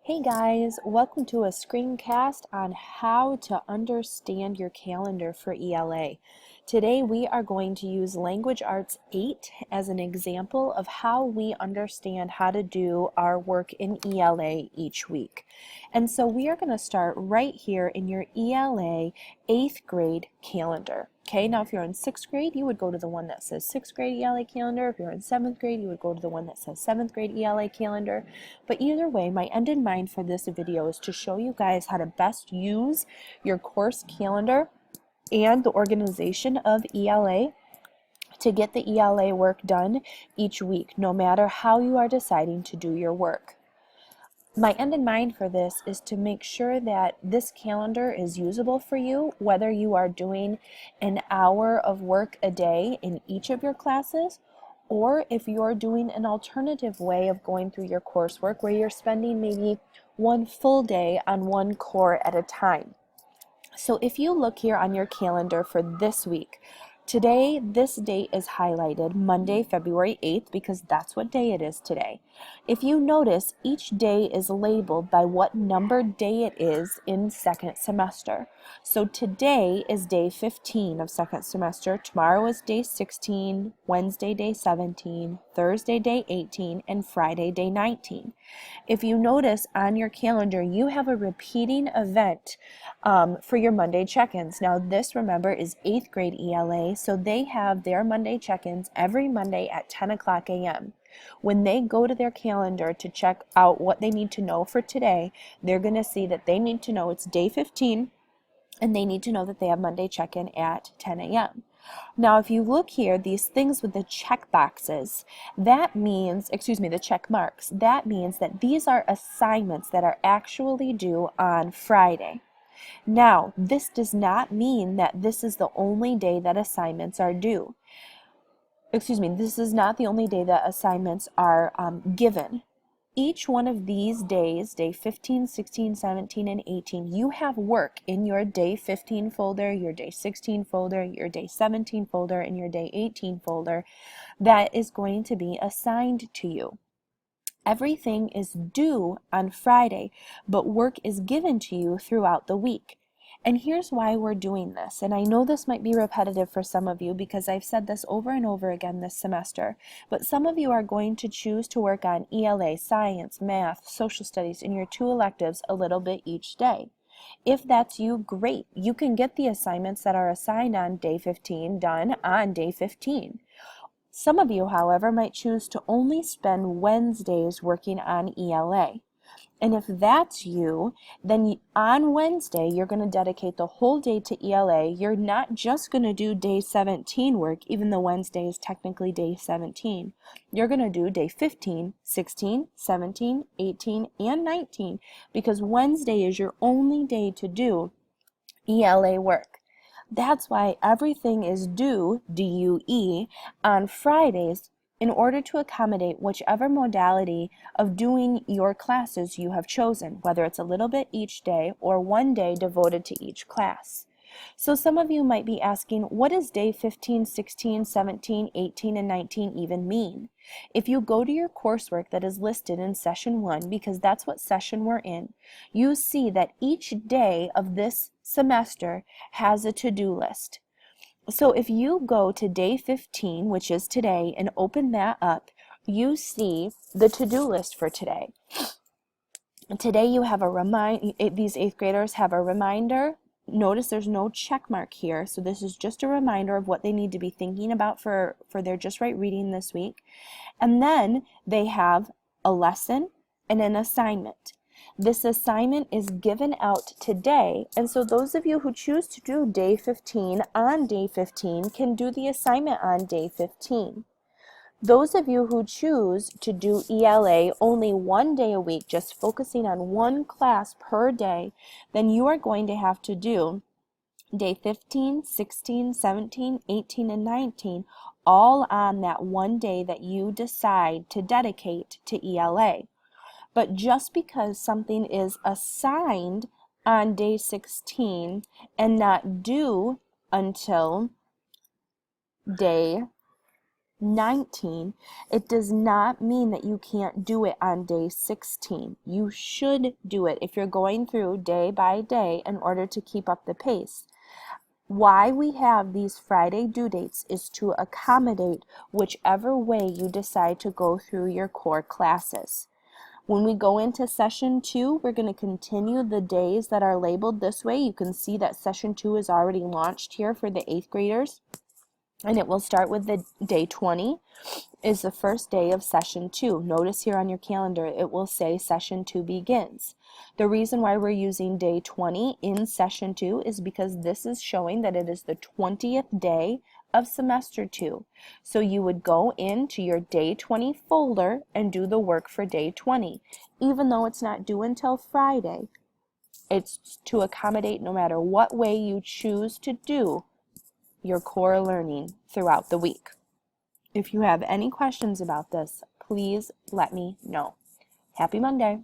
Hey guys, welcome to a screencast on how to understand your calendar for ELA. Today we are going to use Language Arts 8 as an example of how we understand how to do our work in ELA each week. And so we are going to start right here in your ELA 8th grade calendar. Okay, now if you're in 6th grade, you would go to the one that says 6th grade ELA calendar. If you're in 7th grade, you would go to the one that says 7th grade ELA calendar. But either way, my end in mind for this video is to show you guys how to best use your course calendar and the organization of ELA to get the ELA work done each week, no matter how you are deciding to do your work. My end in mind for this is to make sure that this calendar is usable for you, whether you are doing an hour of work a day in each of your classes, or if you're doing an alternative way of going through your coursework where you're spending maybe one full day on one core at a time. So if you look here on your calendar for this week, today this date is highlighted Monday, February 8th, because that's what day it is today. If you notice, each day is labeled by what numbered day it is in second semester. So today is day 15 of second semester, tomorrow is day 16, Wednesday day 17, Thursday day 18, and Friday day 19. If you notice on your calendar, you have a repeating event for your Monday check-ins. Now this, remember, is 8th grade ELA, so they have their Monday check-ins every Monday at 10 o'clock a.m. When they go to their calendar to check out what they need to know for today, they're going to see that they need to know it's day 15, and they need to know that they have Monday check-in at 10 a.m. Now, if you look here, these things with the check boxes, that means, the check marks, that means that these are assignments that are actually due on Friday. Now, this does not mean that this is the only day that assignments are due. This is not the only day that assignments are given. Each one of these days, day 15, 16, 17, and 18, you have work in your day 15 folder, your day 16 folder, your day 17 folder, and your day 18 folder that is going to be assigned to you. Everything is due on Friday, but work is given to you throughout the week. And here's why we're doing this. And I know this might be repetitive for some of you because I've said this over and over again this semester, but some of you are going to choose to work on ELA, science, math, social studies, and your 2 electives a little bit each day. If that's you, great. You can get the assignments that are assigned on day 15 done on day 15. Some of you, however, might choose to only spend Wednesdays working on ELA. And if that's you, then on Wednesday, you're going to dedicate the whole day to ELA. You're not just going to do day 17 work, even though Wednesday is technically day 17. You're going to do day 15, 16, 17, 18, and 19, because Wednesday is your only day to do ELA work. That's why everything is due, DUE, on Fridays in order to accommodate whichever modality of doing your classes you have chosen, whether it's a little bit each day or one day devoted to each class. So some of you might be asking, what does day 15, 16, 17, 18, and 19 even mean? If you go to your coursework that is listed in session 1, because that's what session we're in, you see that each day of this semester has a to-do list. So if you go to day 15, which is today, and open that up, you see the to-do list for today. Today you have these 8th graders have a reminder. Notice there's no check mark here, so this is just a reminder of what they need to be thinking about for their Just Right reading this week. And then they have a lesson and an assignment. This assignment is given out today, and so those of you who choose to do day 15 on day 15 can do the assignment on day 15. Those of you who choose to do ELA only one day a week, just focusing on one class per day, then you are going to have to do day 15, 16, 17, 18, and 19 all on that one day that you decide to dedicate to ELA. But just because something is assigned on day 16 and not due until day 19, it does not mean that you can't do it on day 16. You should do it if you're going through day by day in order to keep up the pace. Why we have these Friday due dates is to accommodate whichever way you decide to go through your core classes. When we go into session 2, we're going to continue the days that are labeled this way. You can see that session 2 is already launched here for the 8th graders. And it will start with the day 20 is the first day of session 2. Notice here on your calendar it will say session 2 begins. The reason why we're using day 20 in session 2 is because this is showing that it is the 20th day of semester 2. So you would go into your day 20 folder and do the work for day 20. Even though it's not due until Friday, it's to accommodate no matter what way you choose to do your core learning throughout the week. If you have any questions about this, please let me know. Happy Monday!